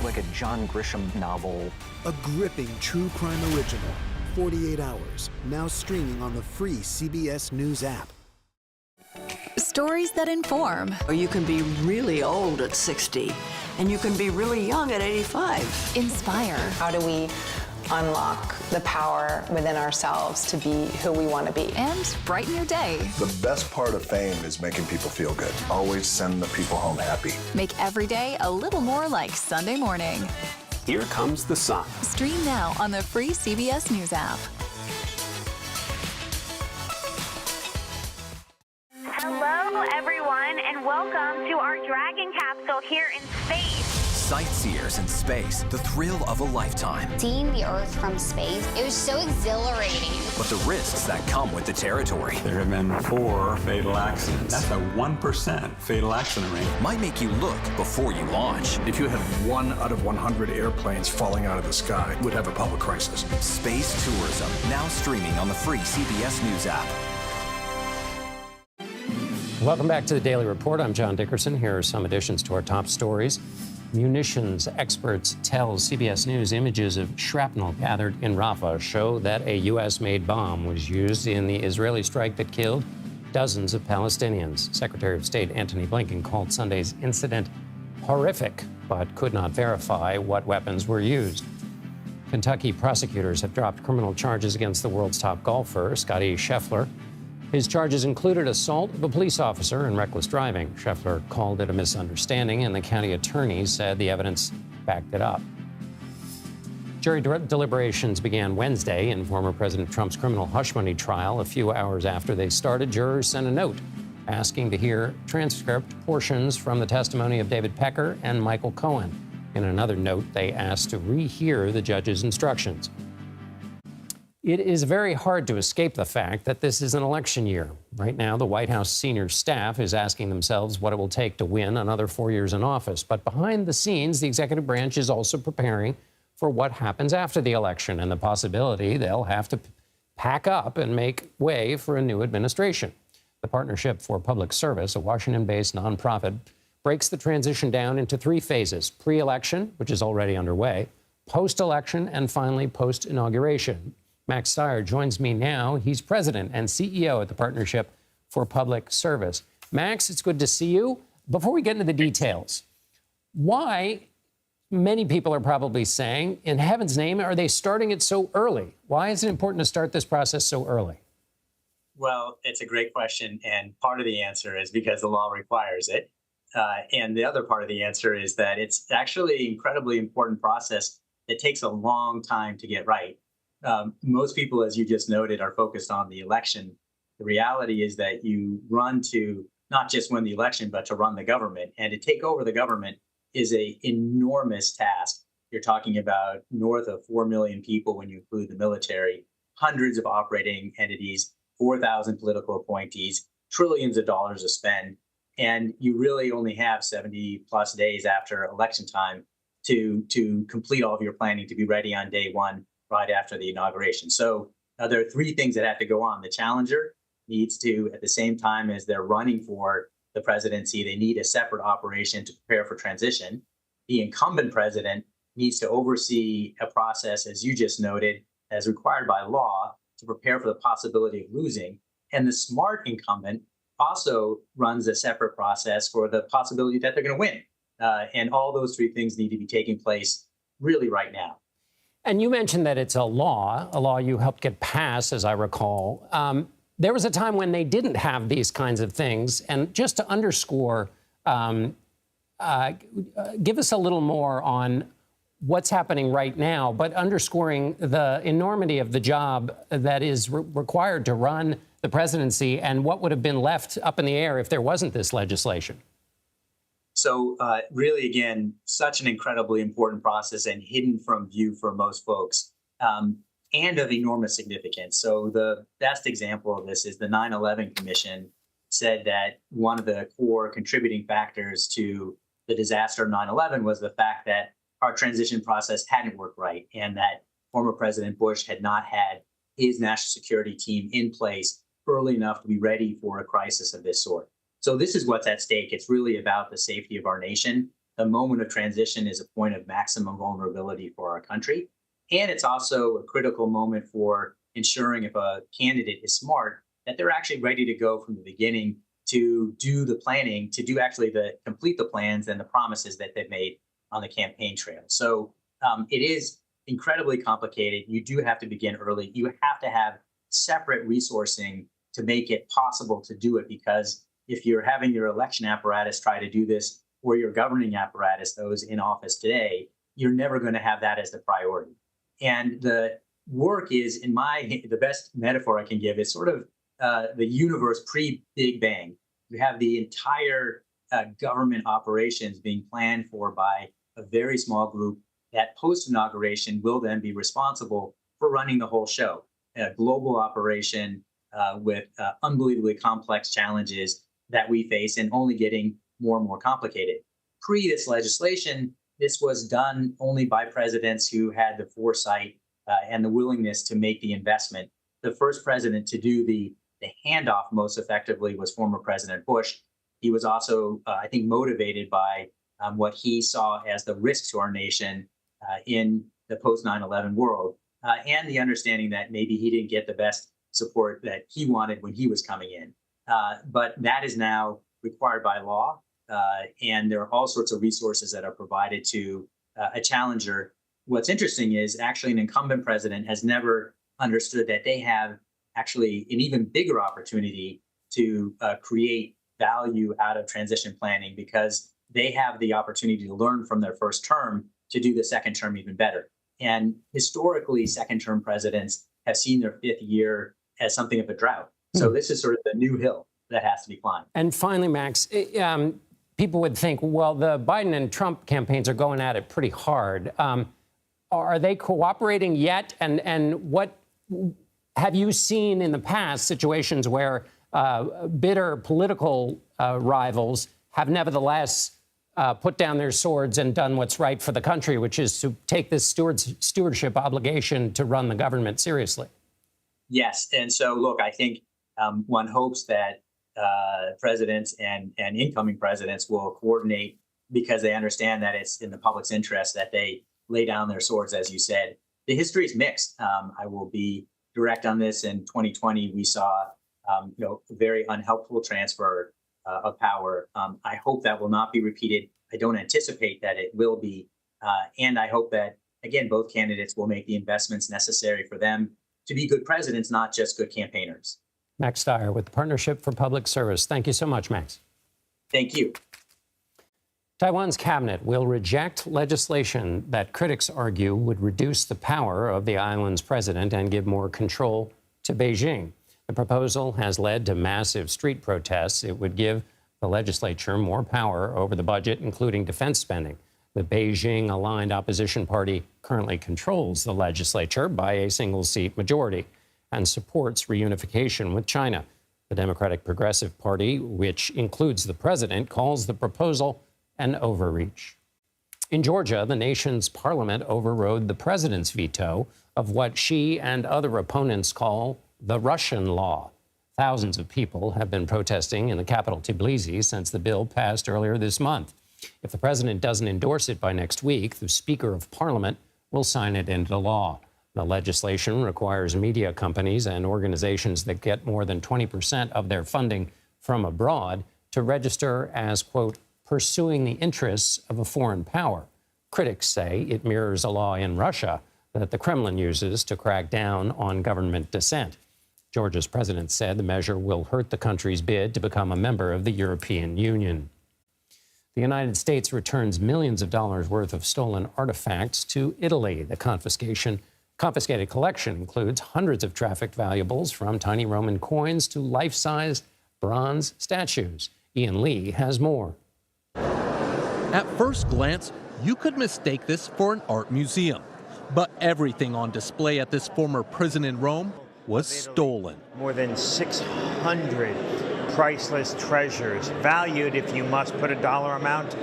Like a John Grisham novel. A gripping true crime original. 48 hours. Now streaming on the free CBS News app. Stories that inform. You can be really old at 60, and you can be really young at 85. Inspire. How do we unlock the power within ourselves to be who we want to be? And brighten your day. The best part of fame is making people feel good. Always send the people home happy. Make every day a little more like Sunday morning. Here comes the sun. Stream now on the free CBS News app. Hello, everyone, and welcome to our Dragon capsule here in space. Sightseers in space, the thrill of a lifetime. Seeing the Earth from space, it was so exhilarating. But the risks that come with the territory. There have been 4 fatal accidents. That's a 1% fatal accident rate. Might make you look before you launch. If you had 1 out of 100 airplanes falling out of the sky, we'd have a public crisis. Space tourism, now streaming on the free CBS News app. Welcome back to the Daily Report. I'm John Dickerson. Here are some additions to our top stories. Munitions experts tell CBS News images of shrapnel gathered in Rafah show that a U.S.-made bomb was used in the Israeli strike that killed dozens of Palestinians. Secretary of State Antony Blinken called Sunday's incident horrific, but could not verify what weapons were used. Kentucky prosecutors have dropped criminal charges against the world's top golfer, Scottie Scheffler. His charges included assault of a police officer and reckless driving. Scheffler called it a misunderstanding, and the county attorney said the evidence backed it up. Jury deliberations began Wednesday in former President Trump's criminal hush money trial. A few hours after they started, jurors sent a note asking to hear transcript portions from the testimony of David Pecker and Michael Cohen. In another note, they asked to rehear the judge's instructions. It is very hard to escape the fact that this is an election year. Right now, the White House senior staff is asking themselves what it will take to win another 4 years in office. But behind the scenes, the executive branch is also preparing for what happens after the election and the possibility they'll have to pack up and make way for a new administration. The Partnership for Public Service, a Washington-based nonprofit, breaks the transition down into 3 phases: pre-election, which is already underway, post-election, and finally post-inauguration. Max Steyer joins me now. He's president and CEO at the Partnership for Public Service. Max, it's good to see you. Before we get into the details, why, many people are probably saying, in heaven's name, are they starting it so early? Why is it important to start this process so early? Well, it's a great question. And part of the answer is because the law requires it. And the other part of the answer is that it's actually an incredibly important process that takes a long time to get right. Most people, as you just noted, are focused on the election. The reality is that you run to not just win the election, but to run the government. And to take over the government is an enormous task. You're talking about north of 4 million people when you include the military, hundreds of operating entities, 4,000 political appointees, trillions of dollars to spend. And you really only have 70 plus days after election time to complete all of your planning to be ready on day one, right after the inauguration. So there are three things that have to go on. The challenger needs to, at the same time as they're running for the presidency, they need a separate operation to prepare for transition. The incumbent president needs to oversee a process, as you just noted, as required by law, to prepare for the possibility of losing. And the smart incumbent also runs a separate process for the possibility that they're going to win. And all those three things need to be taking place really right now. And you mentioned that it's a law you helped get passed, as I recall. There was a time when they didn't have these kinds of things. And just to underscore, give us a little more on what's happening right now, but underscoring the enormity of the job that is required to run the presidency and what would have been left up in the air if there wasn't this legislation. So really, again, such an incredibly important process and hidden from view for most folks, and of enormous significance. So the best example of this is the 9/11 Commission said that one of the core contributing factors to the disaster of 9/11 was the fact that our transition process hadn't worked right, and that former President Bush had not had his national security team in place early enough to be ready for a crisis of this sort. So this is what's at stake. It's really about the safety of our nation. The moment of transition is a point of maximum vulnerability for our country. And it's also a critical moment for ensuring, if a candidate is smart, that they're actually ready to go from the beginning to do the planning, to do actually complete the plans and the promises that they've made on the campaign trail. So it is incredibly complicated. You do have to begin early. You have to have separate resourcing to make it possible to do it, because if you're having your election apparatus try to do this, or your governing apparatus, those in office today, you're never going to have that as the priority. And the work is, the best metaphor I can give is sort of the universe pre-Big Bang. You have the entire government operations being planned for by a very small group that post-inauguration will then be responsible for running the whole show. A global operation with unbelievably complex challenges that we face, and only getting more and more complicated. Pre this legislation, this was done only by presidents who had the foresight and the willingness to make the investment. The first president to do the handoff most effectively was former President Bush. He was also, I think, motivated by what he saw as the risk to our nation in the post 9/11 world, and the understanding that maybe he didn't get the best support that he wanted when he was coming in. But that is now required by law, and there are all sorts of resources that are provided to a challenger. What's interesting is actually an incumbent president has never understood that they have actually an even bigger opportunity to create value out of transition planning, because they have the opportunity to learn from their first term to do the second term even better. And historically, second-term presidents have seen their fifth year as something of a drought. So this is sort of the new hill that has to be climbed. And finally, Max, people would think, well, the Biden and Trump campaigns are going at it pretty hard. Are they cooperating yet? And what have you seen in the past situations where bitter political rivals have nevertheless put down their swords and done what's right for the country, which is to take this stewardship obligation to run the government seriously? Yes. And so, look, I think one hopes that presidents and incoming presidents will coordinate, because they understand that it's in the public's interest that they lay down their swords, as you said. The history is mixed. I will be direct on this. In 2020, we saw a very unhelpful transfer of power. I hope that will not be repeated. I don't anticipate that it will be. And I hope that, again, both candidates will make the investments necessary for them to be good presidents, not just good campaigners. Max Stier with the Partnership for Public Service. Thank you so much, Max. Thank you. Taiwan's cabinet will reject legislation that critics argue would reduce the power of the island's president and give more control to Beijing. The proposal has led to massive street protests. It would give the legislature more power over the budget, including defense spending. The Beijing-aligned opposition party currently controls the legislature by a single-seat majority and supports reunification with China. The Democratic Progressive Party, which includes the president, calls the proposal an overreach. In Georgia, the nation's parliament overrode the president's veto of what she and other opponents call the Russian law. Thousands of people have been protesting in the capital, Tbilisi, since the bill passed earlier this month. If the president doesn't endorse it by next week, the Speaker of Parliament will sign it into law. The legislation requires media companies and organizations that get more than 20% of their funding from abroad to register as, quote, pursuing the interests of a foreign power. Critics say it mirrors a law in Russia that the Kremlin uses to crack down on government dissent. Georgia's president said the measure will hurt the country's bid to become a member of the European Union. The United States returns millions of dollars worth of stolen artifacts to Italy. The confiscated collection includes hundreds of trafficked valuables, from tiny Roman coins to life-size bronze statues. Ian Lee has more. At first glance, you could mistake this for an art museum. But everything on display at this former prison in Rome was stolen. More than 600 priceless treasures, valued, if you must put a dollar amount,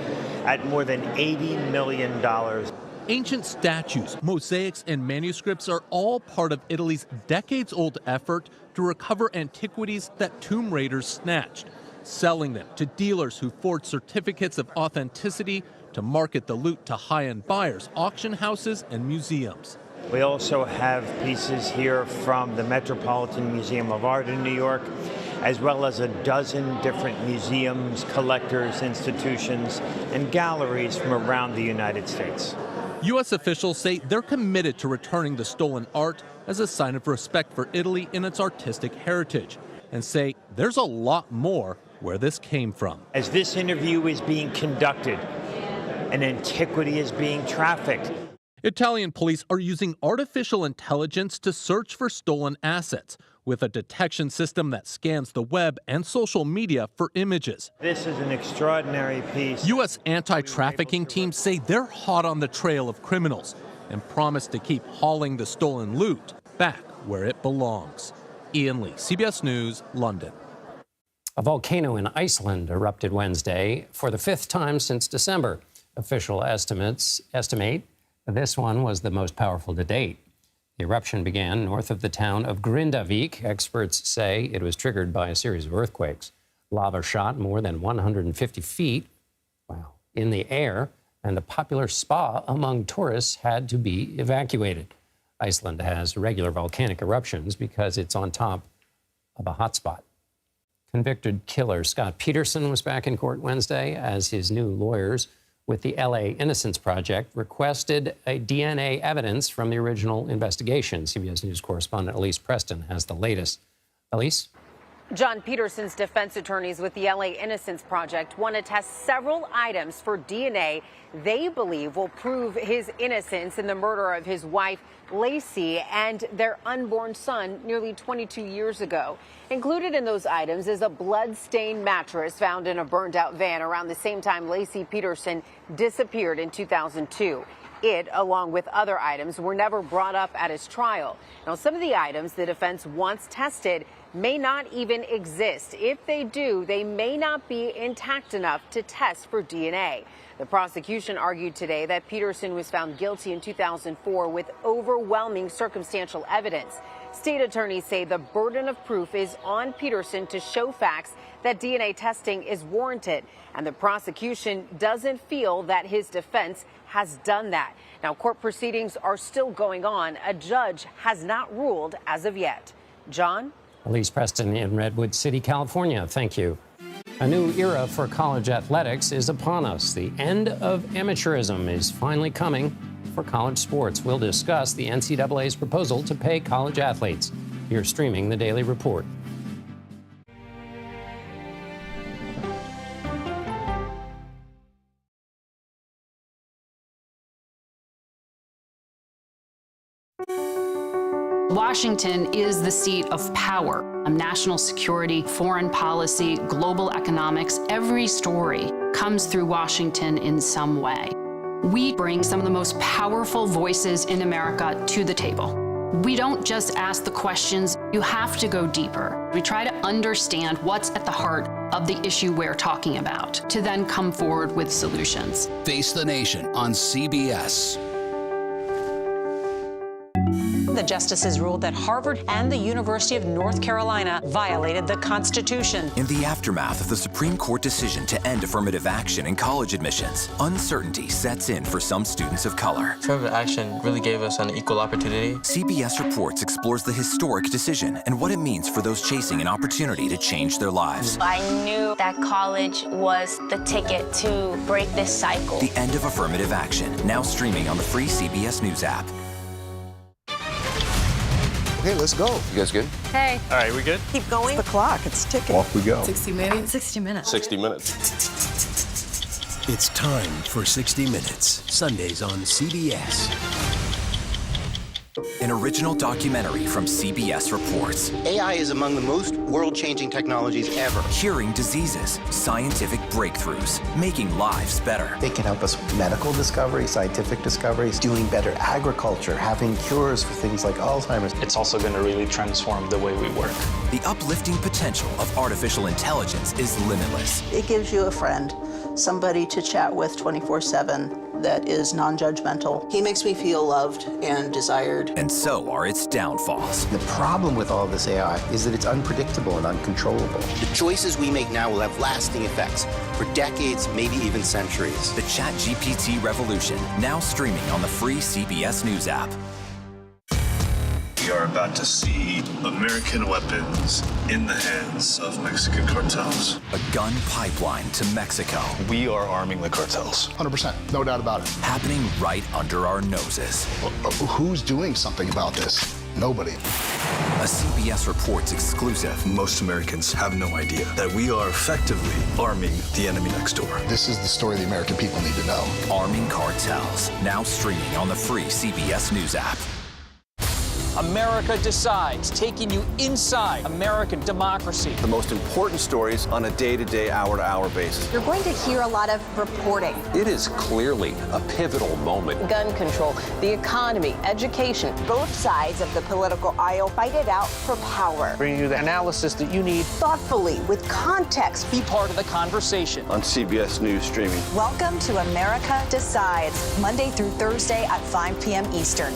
at more than $80 million. Ancient statues, mosaics, and manuscripts are all part of Italy's decades-old effort to recover antiquities that tomb raiders snatched, selling them to dealers who forged certificates of authenticity to market the loot to high-end buyers, auction houses, and museums. We also have pieces here from the Metropolitan Museum of Art in New York, as well as a dozen different museums, collectors, institutions, and galleries from around the United States. U.S. officials say they're committed to returning the stolen art as a sign of respect for Italy and its artistic heritage, and say there's a lot more where this came from. As this interview is being conducted, an antiquity is being trafficked. Italian police are using artificial intelligence to search for stolen assets, with a detection system that scans the web and social media for images. This is an extraordinary piece. U.S. anti-trafficking teams say they're hot on the trail of criminals and promise to keep hauling the stolen loot back where it belongs. Ian Lee, CBS News, London. A volcano in Iceland erupted Wednesday for the 5th time since December. Official estimates estimate this one was the most powerful to date. The eruption began north of the town of Grindavik. Experts say it was triggered by a series of earthquakes. Lava shot more than 150 feet in the air, and a popular spa among tourists had to be evacuated. Iceland has regular volcanic eruptions because it's on top of a hotspot. Convicted killer Scott Peterson was back in court Wednesday as his new lawyers with the LA Innocence Project requested a DNA evidence from the original investigation. CBS News correspondent Elise Preston has the latest. Elise? John Peterson's defense attorneys with the LA Innocence Project want to test several items for DNA they believe will prove his innocence in the murder of his wife, Lacey, and their unborn son nearly 22 years ago. Included in those items is a blood-stained mattress found in a burned-out van around the same time Lacey Peterson disappeared in 2002. It, along with other items, were never brought up at his trial. Now, some of the items the defense wants tested may not even exist. If they do, they may not be intact enough to test for DNA. The prosecution argued today that Peterson was found guilty in 2004 with overwhelming circumstantial evidence. State attorneys say the burden of proof is on Peterson to show facts that DNA testing is warranted, and the prosecution doesn't feel that his defense has done that. Now, court proceedings are still going on. A judge has not ruled as of yet. John? Elise Preston in Redwood City, California. Thank you. A new era for college athletics is upon us. The end of amateurism is finally coming for college sports. We'll discuss the NCAA's proposal to pay college athletes. You're streaming the Daily Report. Washington is the seat of power. National security, foreign policy, global economics, every story comes through Washington in some way. We bring some of the most powerful voices in America to the table. We don't just ask the questions, you have to go deeper. We try to understand what's at the heart of the issue we're talking about, to then come forward with solutions. Face the Nation on CBS. The justices ruled that Harvard and the University of North Carolina violated the Constitution. In the aftermath of the Supreme Court decision to end affirmative action in college admissions, uncertainty sets in for some students of color. Affirmative action really gave us an equal opportunity. CBS Reports explores the historic decision and what it means for those chasing an opportunity to change their lives. I knew that college was the ticket to break this cycle. The end of affirmative action, now streaming on the free CBS News app. Okay, let's go. You guys good? Hey. All right, we good? Keep going. The clock, it's ticking. Off we go. 60 minutes. 60 minutes. 60 minutes. It's time for 60 Minutes, Sundays on CBS. An original documentary from CBS Reports. AI is among the most world-changing technologies ever. Curing diseases, scientific breakthroughs, making lives better. They can help us with medical discoveries, scientific discoveries, doing better agriculture, having cures for things like Alzheimer's. It's also going to really transform the way we work. The uplifting potential of artificial intelligence is limitless. It gives you a friend, somebody to chat with 24/7 that is non-judgmental. He makes me feel loved and desired. And so are its downfalls. The problem with all this AI is that it's unpredictable and uncontrollable. The choices we make now will have lasting effects for decades, maybe even centuries. The ChatGPT revolution, now streaming on the free CBS News app. We are about to see American weapons in the hands of Mexican cartels. A gun pipeline to Mexico. We are arming the cartels. 100%, no doubt about it. Happening right under our noses. Who's doing something about this? Nobody. A CBS Reports exclusive. Most Americans have no idea that we are effectively arming the enemy next door. This is the story the American people need to know. Arming cartels, now streaming on the free CBS News app. America Decides, taking you inside American democracy. The most important stories on a day-to-day, hour-to-hour basis. You're going to hear a lot of reporting. It is clearly a pivotal moment. Gun control, the economy, education. Both sides of the political aisle fight it out for power. Bringing you the analysis that you need. Thoughtfully, with context. Be part of the conversation. On CBS News Streaming. Welcome to America Decides, Monday through Thursday at 5 p.m. Eastern.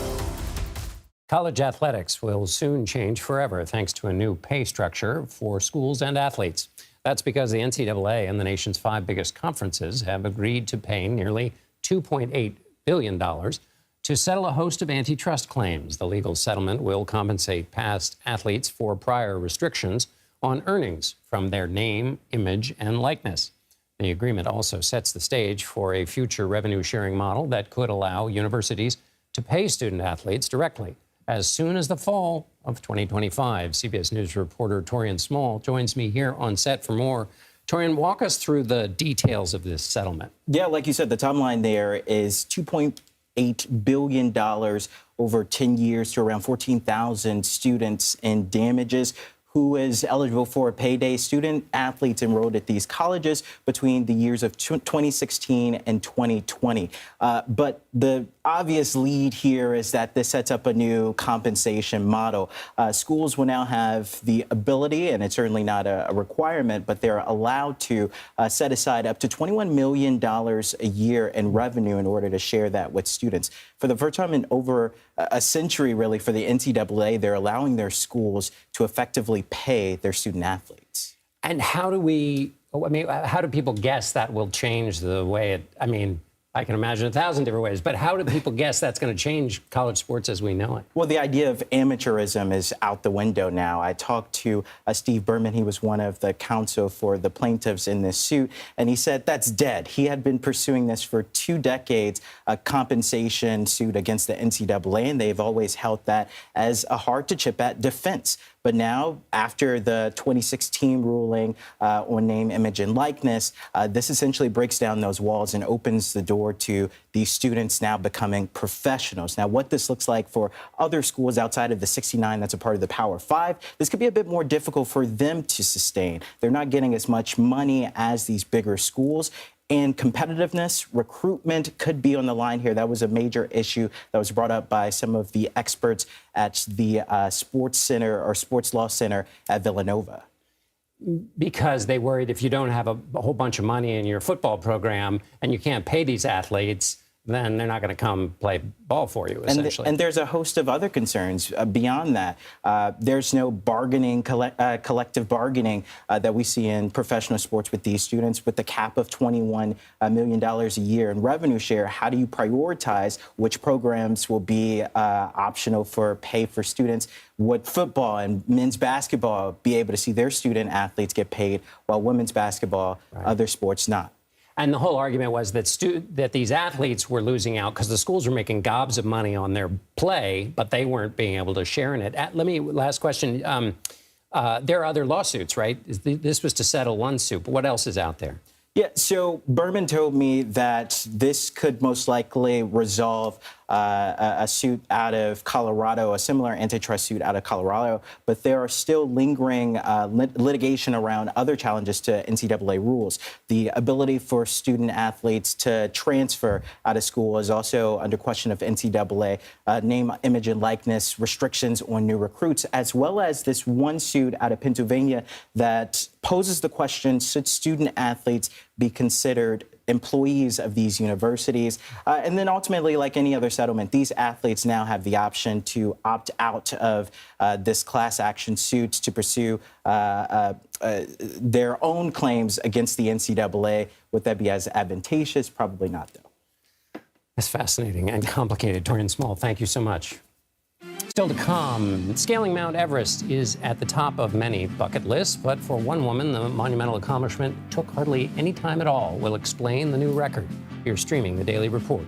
College athletics will soon change forever thanks to a new pay structure for schools and athletes. That's because the NCAA and the nation's 5 biggest conferences have agreed to pay nearly $2.8 billion to settle a host of antitrust claims. The legal settlement will compensate past athletes for prior restrictions on earnings from their name, image, and likeness. The agreement also sets the stage for a future revenue-sharing model that could allow universities to pay student athletes directly as soon as the fall of 2025. CBS News reporter Torian Small joins me here on set for more. Torian, walk us through the details of this settlement. Yeah, like you said, the timeline there is $2.8 billion over 10 years to around 14,000 students in damages. Who is eligible for a payday? Student athletes enrolled at these colleges between the years of 2016 and 2020. But the obvious lead here is that this sets up a new compensation model. Schools will now have the ability, and it's certainly not a requirement, but they're allowed to set aside up to $21 million a year in revenue in order to share that with students. For the first time in over a century, really, for the NCAA, they're allowing their schools to effectively pay their student athletes. And how do people guess that will change the way I can imagine 1,000 different ways, but how do people guess that's going to change college sports as we know it? Well, the idea of amateurism is out the window now. I talked to Steve Berman. He was one of the counsel for the plaintiffs in this suit, and he said that's dead. He had been pursuing this for 2 decades, a compensation suit against the NCAA, and they've always held that as a hard-to-chip-at defense. But now, after the 2016 ruling on name, image, and likeness, this essentially breaks down those walls and opens the door to these students now becoming professionals. Now, what this looks like for other schools outside of the 69 that's a part of the Power Five, this could be a bit more difficult for them to sustain. They're not getting as much money as these bigger schools. And competitiveness, recruitment could be on the line here. That was a major issue that was brought up by some of the experts at the Sports Center or Sports Law Center at Villanova. Because they worried if you don't have a whole bunch of money in your football program and you can't pay these athletes, then they're not going to come play ball for you, essentially. And there's a host of other concerns beyond that. There's no bargaining, collective bargaining that we see in professional sports with these students. With the cap of $21 million a year in revenue share, how do you prioritize which programs will be optional for pay for students? Would football and men's basketball be able to see their student athletes get paid while women's basketball, other sports not? And the whole argument was that these athletes were losing out because the schools were making gobs of money on their play, but they weren't being able to share in it. Last question. There are other lawsuits, right? This was to settle one suit, but what else is out there? Yeah, so Berman told me that this could most likely resolve a suit out of Colorado, a similar antitrust suit out of Colorado, but there are still lingering litigation around other challenges to NCAA rules. The ability for student athletes to transfer out of school is also under question of NCAA name, image, and likeness restrictions on new recruits, as well as this one suit out of Pennsylvania that poses the question, should student athletes be considered employees of these universities? And then ultimately, like any other settlement, these athletes now have the option to opt out of this class action suit to pursue their own claims against the NCAA. Would that be as advantageous? Probably not, though. That's fascinating and complicated. Torian Small, thank you so much. Still to come, scaling Mount Everest is at the top of many bucket lists, but for one woman, the monumental accomplishment took hardly any time at all. We'll explain the new record. You're streaming The Daily Report.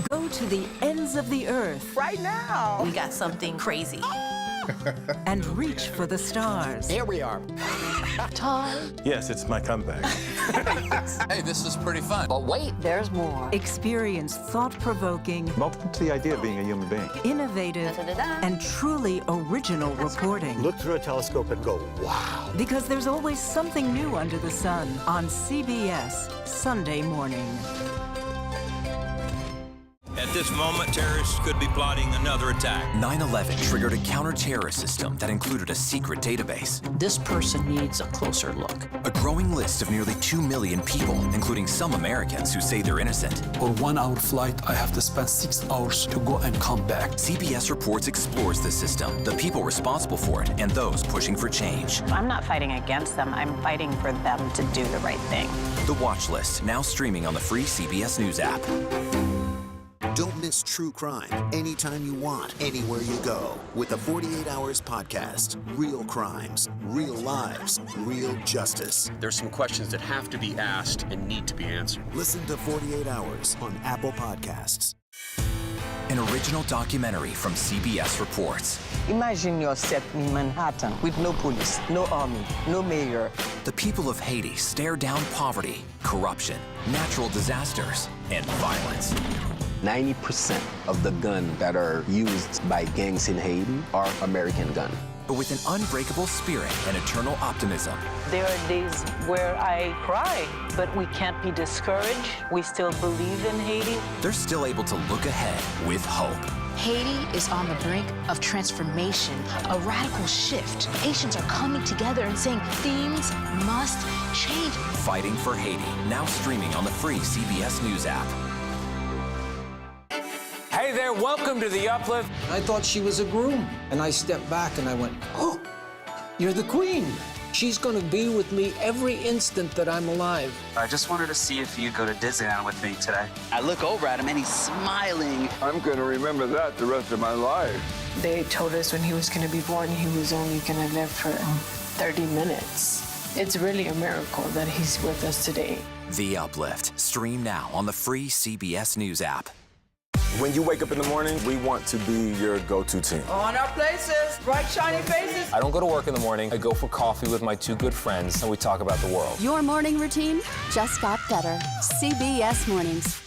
Go to the ends of the earth. Right now. We got something crazy. And reach for the stars. Here we are. Time. Yes, it's my comeback. Hey, this is pretty fun. But wait, there's more. Experience thought-provoking. Welcome to the idea of being a human being. Innovative and truly original reporting. Look through a telescope and go, wow. Because there's always something new under the sun on CBS Sunday morning. At this moment, terrorists could be plotting another attack. 9/11 triggered a counter-terrorist system that included a secret database. This person needs a closer look. A growing list of nearly 2 million people, including some Americans who say they're innocent. For 1 hour flight, I have to spend 6 hours to go and come back. CBS Reports explores the system, the people responsible for it, and those pushing for change. I'm not fighting against them. I'm fighting for them to do the right thing. The Watch List, now streaming on the free CBS News app. Don't miss true crime anytime you want, anywhere you go. With the 48 Hours podcast. Real crimes, real lives, real justice. There's some questions that have to be asked and need to be answered. Listen to 48 Hours on Apple Podcasts. An original documentary from CBS Reports. Imagine yourself in Manhattan with no police, no army, no mayor. The people of Haiti stare down poverty, corruption, natural disasters, and violence. 90% of the guns that are used by gangs in Haiti are American guns. But with an unbreakable spirit and eternal optimism. There are days where I cry, but we can't be discouraged. We still believe in Haiti. They're still able to look ahead with hope. Haiti is on the brink of transformation, a radical shift. Nations are coming together and saying things must change. Fighting for Haiti, now streaming on the free CBS News app. Hey there, welcome to The Uplift. I thought she was a groom, and I stepped back and I went, oh, you're the queen. She's going to be with me every instant that I'm alive. I just wanted to see if you'd go to Disneyland with me today. I look over at him and he's smiling. I'm going to remember that the rest of my life. They told us when he was going to be born, he was only going to live for 30 minutes. It's really a miracle that he's with us today. The Uplift. Stream now on the free CBS News app. When you wake up in the morning, we want to be your go-to team. On our places, bright, shiny faces. I don't go to work in the morning. I go for coffee with my two good friends, and we talk about the world. Your morning routine just got better. CBS Mornings.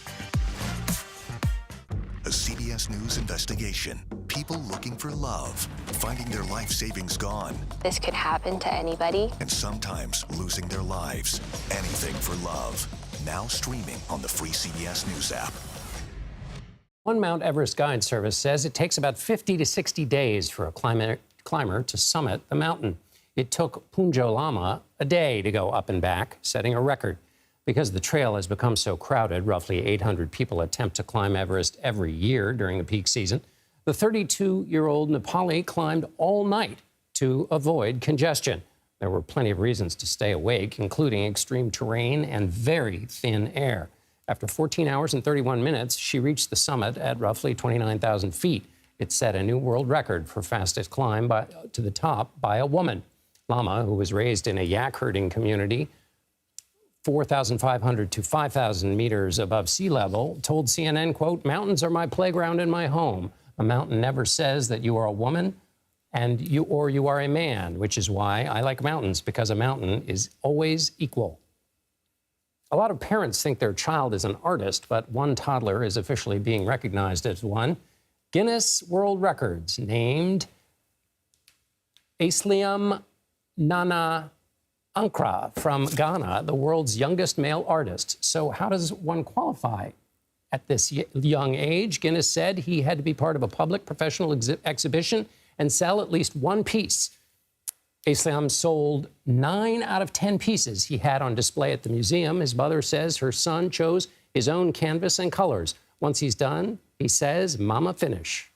A CBS News investigation. People looking for love, finding their life savings gone. This could happen to anybody. And sometimes losing their lives. Anything for love. Now streaming on the free CBS News app. One Mount Everest guide service says it takes about 50 to 60 days for a climber to summit the mountain. It took Punjo Lama a day to go up and back, setting a record. Because the trail has become so crowded, roughly 800 people attempt to climb Everest every year during the peak season. The 32-year-old Nepali climbed all night to avoid congestion. There were plenty of reasons to stay awake, including extreme terrain and very thin air. After 14 hours and 31 minutes, she reached the summit at roughly 29,000 feet. It set a new world record for fastest climb to the top by a woman. Lama, who was raised in a yak herding community, 4,500 to 5,000 meters above sea level, told CNN, quote, "Mountains are my playground and my home. A mountain never says that you are a woman or you are a man, which is why I like mountains, because a mountain is always equal." A lot of parents think their child is an artist, but one toddler is officially being recognized as one. Guinness World Records named Asliam Nana Ankra from Ghana the world's youngest male artist. So how does one qualify at this young age? Guinness said he had to be part of a public professional exhibition and sell at least one piece. Asliam sold 9 out of 10 pieces he had on display at the museum. His mother says her son chose his own canvas and colors. Once he's done, he says, "Mama, finish."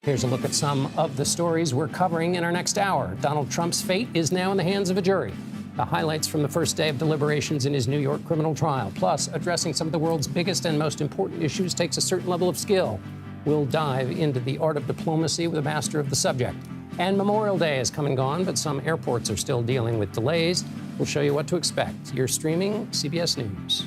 Here's a look at some of the stories we're covering in our next hour. Donald Trump's fate is now in the hands of a jury. The highlights from the first day of deliberations in his New York criminal trial. Plus, addressing some of the world's biggest and most important issues takes a certain level of skill. We'll dive into the art of diplomacy with a master of the subject. And Memorial Day has come and gone, but some airports are still dealing with delays. We'll show you what to expect. You're streaming CBS News.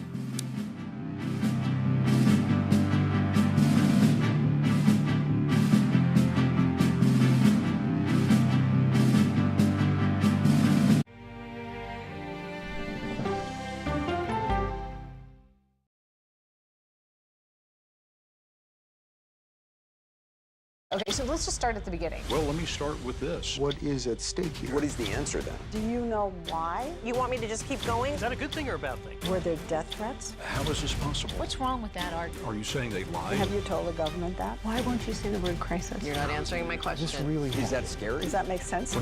Okay, so let's just start at the beginning. Well, let me start with this. What is at stake here? What is the answer then? Do you know why? You want me to just keep going? Is that a good thing or a bad thing? Were there death threats? How is this possible? What's wrong with that argument? Are you saying they lied? Have you told the government that? Why won't you say the word crisis? You're not answering my question. Is that scary? Does that make sense?